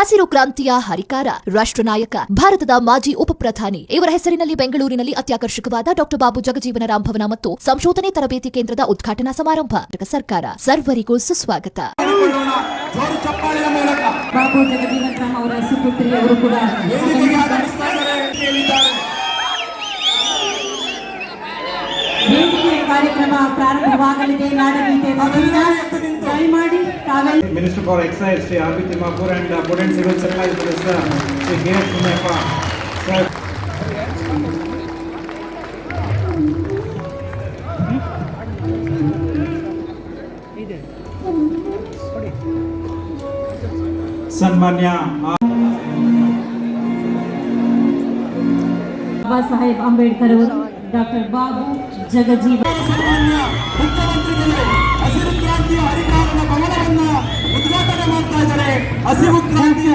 ಹಸಿರು ಕ್ರಾಂತಿಯ ಹರಿಕಾರ, ರಾಷ್ಟ್ರ ನಾಯಕ, ಭಾರತದ ಮಾಜಿ ಉಪ ಪ್ರಧಾನಿ ಇವರ ಹೆಸರಿನಲ್ಲಿ ಬೆಂಗಳೂರಿನಲ್ಲಿ ಅತ್ಯಾಕರ್ಷಕವಾದ ಡಾಕ್ಟರ್ ಬಾಬು ಜಗಜೀವನರಾಂ ಭವನ ಮತ್ತು ಸಂಶೋಧನೆ ತರಬೇತಿ ಕೇಂದ್ರದ ಉದ್ಘಾಟನಾ ಸಮಾರಂಭ. ಸರ್ಕಾರ ಸರ್ವರಿಗೂ ಸುಸ್ವಾಗತ. ಬಾಬು ಜಗಜೀವನರಾಂ ಅವರ ಸುಪುತ್ರಿ ಅವರು ಕೂಡ ಕಾರ್ಯಕ್ರಮ ಪ್ರಾರಂಭವಾಗಲಿದೆ. ನಾಡಗೀತೆ ದಯಮಾಡಿ Minister for Excise Sri R.B. Timapur and Food and Civil Supplies Minister Sri K.S. Munepa. Sir. Sanmanya Baba Saheb Ambedkar ಅವರು ಡಾಕ್ಟರ್ ಬಾಬು ಜಗಜೀವನ ಹಸಿರು ಕ್ರಾಂತಿಯ ಹರಿಕಾರನ ಭವನವನ್ನು ಉದ್ಘಾಟನೆ ಮಾಡ್ತಾ ಇದ್ದಾರೆ. ಹಸಿರು ಕ್ರಾಂತಿಯ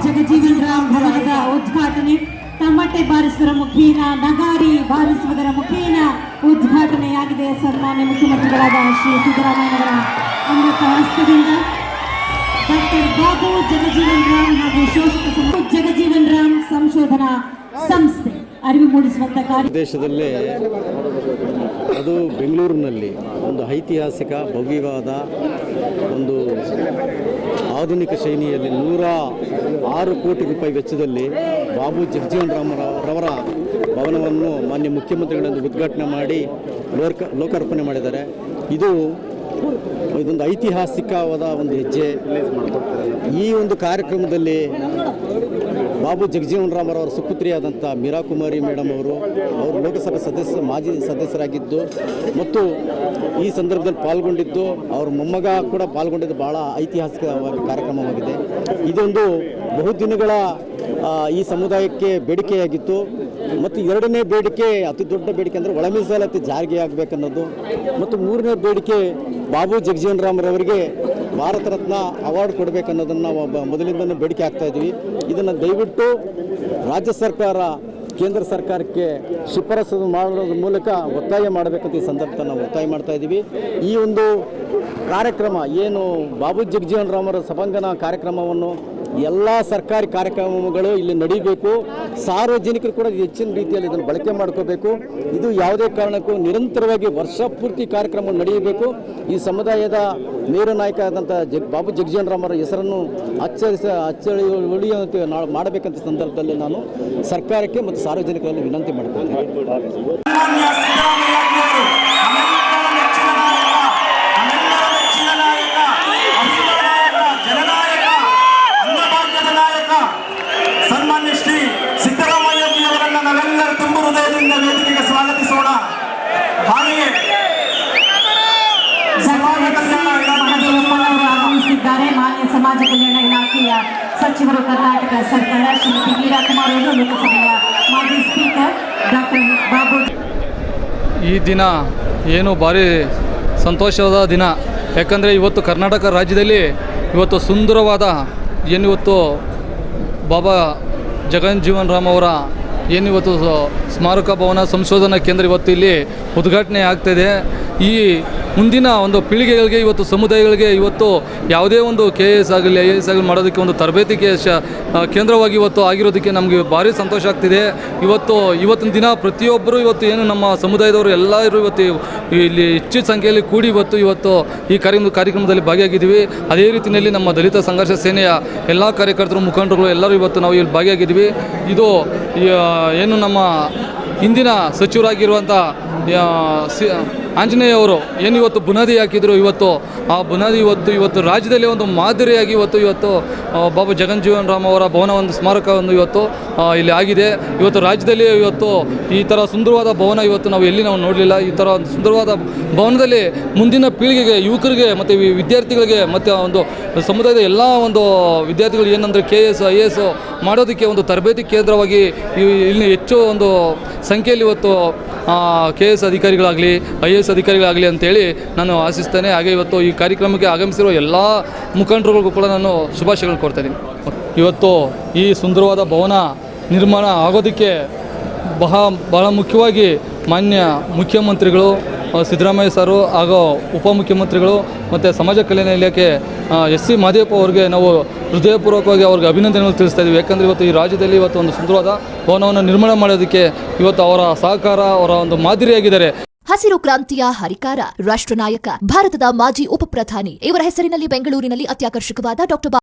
ಜಗಜೀವನರಾಂ ಭವನದ ಉದ್ಘಾಟನೆ ತಮಟೆ ಬಾರಿಸುವುದರ ಮುಖೇನ, ನಗಾರಿ ಬಾರಿಸುವುದರ ಮುಖೇನ ಉದ್ಘಾಟನೆಯಾಗಿದೆ. ಸನ್ಮಾನ್ಯ ಮುಖ್ಯಮಂತ್ರಿಗಳಾದ ಶ್ರೀ ಸಿದ್ದರಾಮಯ್ಯನವರ ಅಮೃತ ಹಸ್ತದಿಂದ ಡಾಕ್ಟರ್ ಬಾಬು ಜಗಜೀವನರಾಂ ಹಾಗೂ ಶೋಷಕ ಜಗಜೀವನರಾಂ ಸಂಶೋಧನಾ ಸಂಸ್ಥೆ ಅರಿವು ಮೂಡಿಸುವಂತ ಕಾರ್ಯ ದೇಶದಲ್ಲೇ ಅದು ಬೆಂಗಳೂರಿನಲ್ಲಿ ಒಂದು ಐತಿಹಾಸಿಕ ಭವ್ಯವಾದ ಒಂದು ಆಧುನಿಕ ಶೈಲಿಯಲ್ಲಿ 106 ಕೋಟಿ ರೂಪಾಯಿ ವೆಚ್ಚದಲ್ಲಿ ಬಾಬು ಜಗಜೀವನರಾಮರವರ ಭವನವನ್ನು ಮಾನ್ಯ ಮುಖ್ಯಮಂತ್ರಿಗಳಿಂದ ಉದ್ಘಾಟನೆ ಮಾಡಿ ಲೋಕಾರ್ಪಣೆ ಮಾಡಿದ್ದಾರೆ. ಇದೊಂದು ಐತಿಹಾಸಿಕವಾದ ಒಂದು ಹೆಜ್ಜೆ. ಈ ಒಂದು ಕಾರ್ಯಕ್ರಮದಲ್ಲಿ ಬಾಬು ಜಗಜೀವನರಾಮರವರ ಸುಪುತ್ರಿಯಾದಂಥ ಮೀರಾ ಕುಮಾರಿ ಮೇಡಮ್ ಅವರು ಲೋಕಸಭೆ ಮಾಜಿ ಸದಸ್ಯರಾಗಿದ್ದು ಮತ್ತು ಈ ಸಂದರ್ಭದಲ್ಲಿ ಪಾಲ್ಗೊಂಡಿದ್ದು, ಅವ್ರ ಮೊಮ್ಮಗ ಕೂಡ ಪಾಲ್ಗೊಂಡಿದ್ದು ಭಾಳ ಐತಿಹಾಸಿಕ ಕಾರ್ಯಕ್ರಮವಾಗಿದೆ. ಇದೊಂದು ಬಹುದಿನಗಳ ಈ ಸಮುದಾಯಕ್ಕೆ ಬೇಡಿಕೆಯಾಗಿತ್ತು ಮತ್ತು ಎರಡನೇ ಬೇಡಿಕೆ, ಅತಿ ದೊಡ್ಡ ಬೇಡಿಕೆ ಅಂದರೆ ಒಳ ಮೀಸಲಾತಿ ಜಾರಿಗೆ ಆಗಬೇಕನ್ನೋದು ಮತ್ತು ಮೂರನೇ ಬೇಡಿಕೆ ಬಾಬು ಜಗಜೀವನರಾಮರವರಿಗೆ ಭಾರತ ರತ್ನ ಅವಾರ್ಡ್ ಕೊಡಬೇಕನ್ನೋದನ್ನು ನಾವು ಮೊದಲಿಂದಲೂ ಬೇಡಿಕೆ ಆಗ್ತಾ ಇದ್ವಿ. ಇದನ್ನು ದಯವಿಟ್ಟು ರಾಜ್ಯ ಸರ್ಕಾರ ಕೇಂದ್ರ ಸರ್ಕಾರಕ್ಕೆ ಶಿಫಾರಸು ಮಾಡೋದ್ರ ಮೂಲಕ ಒತ್ತಾಯ ಮಾಡಬೇಕಂತ ಈ ಸಂದರ್ಭದಲ್ಲಿ ನಾವು ಒತ್ತಾಯ ಮಾಡ್ತಾ ಇದ್ದೀವಿ. ಈ ಒಂದು ಕಾರ್ಯಕ್ರಮ ಏನು ಬಾಬು ಜಗಜೀವನರಾಮರ ಸಭಾಂಗಣ ಕಾರ್ಯಕ್ರಮವನ್ನು ಎಲ್ಲ ಸರ್ಕಾರಿ ಕಾರ್ಯಕ್ರಮಗಳು ಇಲ್ಲಿ ನಡೀಬೇಕು. ಸಾರ್ವಜನಿಕರು ಕೂಡ ಹೆಚ್ಚಿನ ರೀತಿಯಲ್ಲಿ ಇದನ್ನು ಬಳಕೆ ಮಾಡ್ಕೋಬೇಕು. ಇದು ಯಾವುದೇ ಕಾರಣಕ್ಕೂ ನಿರಂತರವಾಗಿ ವರ್ಷ ಪೂರ್ತಿ ಕಾರ್ಯಕ್ರಮ ನಡೆಯಬೇಕು. ಈ ಸಮುದಾಯದ ಮೇರು ನಾಯಕ ಆದಂಥ ಬಾಬು ಜಗಜೀವನರಾಮರ ಹೆಸರನ್ನು ಅಚ್ಚಳಿ ಉಳಿಯುವಂತೆ ಮಾಡಬೇಕಂತ ಸಂದರ್ಭದಲ್ಲಿ ನಾನು ಸರ್ಕಾರಕ್ಕೆ ಮತ್ತು ಸಾರ್ವಜನಿಕರಲ್ಲಿ ವಿನಂತಿ ಮಾಡ್ತೇನೆ. ಸನ್ಮಾನ್ಯ ಶ್ರೀ ಸಿದ್ದರಾಮಯ್ಯಜಿಯವರನ್ನು ನಾವೆಲ್ಲರೂ ತುಂಬ ಹೃದಯದಿಂದ ವೇದಿಕೆಗೆ ಸ್ವಾಗತಿಸೋಣ. ಹಾಗೆಯೇ ಆಗಮಿಸಿದ್ದಾರೆ ಮಾನ್ಯ ಸಮಾಜ ಕಲ್ಯಾಣ ಇಲಾಖೆಯ ಸಚಿವರು, ಕರ್ನಾಟಕ ಸರ್ಕಾರ, ಶ್ರೀಮತಿ ಮೀರಾ ಕುಮಾರಿ ಅವರು, ಲೋಕಸಭೆಯ ಮಾಜಿ ಸ್ಪೀಕರ್ ಡಾಕ್ಟರ್ ಬಾಬು. ಈ ದಿನ ಏನು ಭಾರಿ ಸಂತೋಷವಾದ ದಿನ. ಯಾಕಂದರೆ ಇವತ್ತು ಕರ್ನಾಟಕ ರಾಜ್ಯದಲ್ಲಿ ಇವತ್ತು ಸುಂದರವಾದ ಏನಿವತ್ತು ಬಾಬಾ ಜಗಜೀವನರಾಂ ಅವರ ಏನಿವತ್ತು ಸ್ಮಾರಕ ಭವನ ಸಂಶೋಧನಾ ಕೇಂದ್ರ ಇವತ್ತು ಇಲ್ಲಿ ಉದ್ಘಾಟನೆ ಆಗ್ತಾಯಿದೆ. ಈ ಮುಂದಿನ ಒಂದು ಪೀಳಿಗೆಗಳಿಗೆ ಇವತ್ತು ಸಮುದಾಯಗಳಿಗೆ ಇವತ್ತು ಯಾವುದೇ ಒಂದು KS ಆಗಲಿ IAS ಆಗಲಿ ಮಾಡೋದಕ್ಕೆ ಒಂದು ತರಬೇತಿ ಕೇಂದ್ರವಾಗಿ ಇವತ್ತು ಆಗಿರೋದಕ್ಕೆ ನಮಗೆ ಭಾರಿ ಸಂತೋಷ ಆಗ್ತಿದೆ. ಇವತ್ತಿನ ದಿನ ಪ್ರತಿಯೊಬ್ಬರು ಇವತ್ತು ಏನು ನಮ್ಮ ಸಮುದಾಯದವರು ಎಲ್ಲರೂ ಇವತ್ತು ಇಲ್ಲಿ ಹೆಚ್ಚಿನ ಸಂಖ್ಯೆಯಲ್ಲಿ ಕೂಡಿ ಇವತ್ತು ಈ ಕಾರ್ಯಕ್ರಮದಲ್ಲಿ ಭಾಗಿಯಾಗಿದ್ದೀವಿ. ಅದೇ ರೀತಿಯಲ್ಲಿ ನಮ್ಮ ದಲಿತ ಸಂಘರ್ಷ ಸೇನೆಯ ಎಲ್ಲ ಕಾರ್ಯಕರ್ತರು, ಮುಖಂಡರು ಎಲ್ಲರೂ ಇವತ್ತು ನಾವು ಇಲ್ಲಿ ಭಾಗಿಯಾಗಿದ್ದೀವಿ. ಇದು ಏನು ನಮ್ಮ ಹಿಂದಿನ ಸಚಿವರಾಗಿರುವಂಥ ಆಂಜನೇಯ ಅವರು ಏನು ಇವತ್ತು ಬುನಾದಿ ಹಾಕಿದರು, ಆ ಬುನಾದಿ ಇವತ್ತು ರಾಜ್ಯದಲ್ಲಿ ಒಂದು ಮಾದರಿಯಾಗಿ ಇವತ್ತು ಬಾಬಾ ಜಗಜೀವನರಾಂ ಅವರ ಭವನ ಒಂದು ಸ್ಮಾರಕ ಇವತ್ತು ಇಲ್ಲಿ ಆಗಿದೆ. ಇವತ್ತು ರಾಜ್ಯದಲ್ಲಿ ಈ ಥರ ಸುಂದರವಾದ ಭವನ ನಾವು ಎಲ್ಲಿ ನೋಡಲಿಲ್ಲ. ಈ ಥರ ಒಂದು ಸುಂದರವಾದ ಭವನದಲ್ಲಿ ಮುಂದಿನ ಪೀಳಿಗೆಗೆ, ಯುವಕರಿಗೆ ಮತ್ತು ವಿದ್ಯಾರ್ಥಿಗಳಿಗೆ ಮತ್ತು ಒಂದು ಸಮುದಾಯದ ಎಲ್ಲ ಒಂದು ವಿದ್ಯಾರ್ಥಿಗಳು ಏನಂದರೆ KS IAS ಮಾಡೋದಕ್ಕೆ ಒಂದು ತರಬೇತಿ ಕೇಂದ್ರವಾಗಿ ಇಲ್ಲಿ ಹೆಚ್ಚು ಒಂದು ಸಂಖ್ಯೆಯಲ್ಲಿ KS ಅಧಿಕಾರಿಗಳಾಗಲಿ IAS ಅಧಿಕಾರಿಗಳಾಗಲಿ ಅಂತೇಳಿ ನಾನು ಆಶಿಸ್ತೇನೆ. ಹಾಗೆ ಇವತ್ತು ಈ ಕಾರ್ಯಕ್ರಮಕ್ಕೆ ಆಗಮಿಸಿರುವ ಎಲ್ಲ ಮುಖಂಡರಿಗೂ ಕೂಡ ನಾನು ಶುಭಾಶಯಗಳನ್ನು ಕೊಡ್ತೇನೆ. ಇವತ್ತು ಈ ಸುಂದರವಾದ ಭವನ ನಿರ್ಮಾಣ ಆಗೋದಕ್ಕೆ ಬಹಳ ಮುಖ್ಯವಾಗಿ ಮಾನ್ಯ ಮುಖ್ಯಮಂತ್ರಿಗಳು ಸಿದ್ದರಾಮಯ್ಯ ಸರು ಹಾಗೂ ಉಪಮುಖ್ಯಮಂತ್ರಿಗಳು ಮತ್ತು ಸಮಾಜ ಕಲ್ಯಾಣ ಇಲಾಖೆ ಎಸ್ ಸಿ ಮಾದೇವಪ್ಪ ಅವರಿಗೆ ನಾವು ಹೃದಯಪೂರ್ವಕವಾಗಿ ಅವ್ರಿಗೆ ಅಭಿನಂದನೆಗಳು ತಿಳಿಸ್ತಾ ಇದ್ದೀವಿ. ಯಾಕಂದರೆ ಇವತ್ತು ಈ ರಾಜ್ಯದಲ್ಲಿ ಇವತ್ತು ಒಂದು ಸುಂದರವಾದ ಭವನವನ್ನು ನಿರ್ಮಾಣ ಮಾಡೋದಕ್ಕೆ ಇವತ್ತು ಅವರ ಸಹಕಾರ, ಅವರ ಒಂದು ಮಾದರಿಯಾಗಿದ್ದಾರೆ. ಹಸಿರು ಕ್ರಾಂತಿಯ ಹರಿಕಾರ, ರಾಷ್ಟ್ರ ನಾಯಕ, ಭಾರತದ ಮಾಜಿ ಉಪಪ್ರಧಾನಿ ಇವರ ಹೆಸರಿನಲ್ಲಿ ಬೆಂಗಳೂರಿನಲ್ಲಿ ಅತ್ಯಾಕರ್ಷಕವಾದ ಡಾ.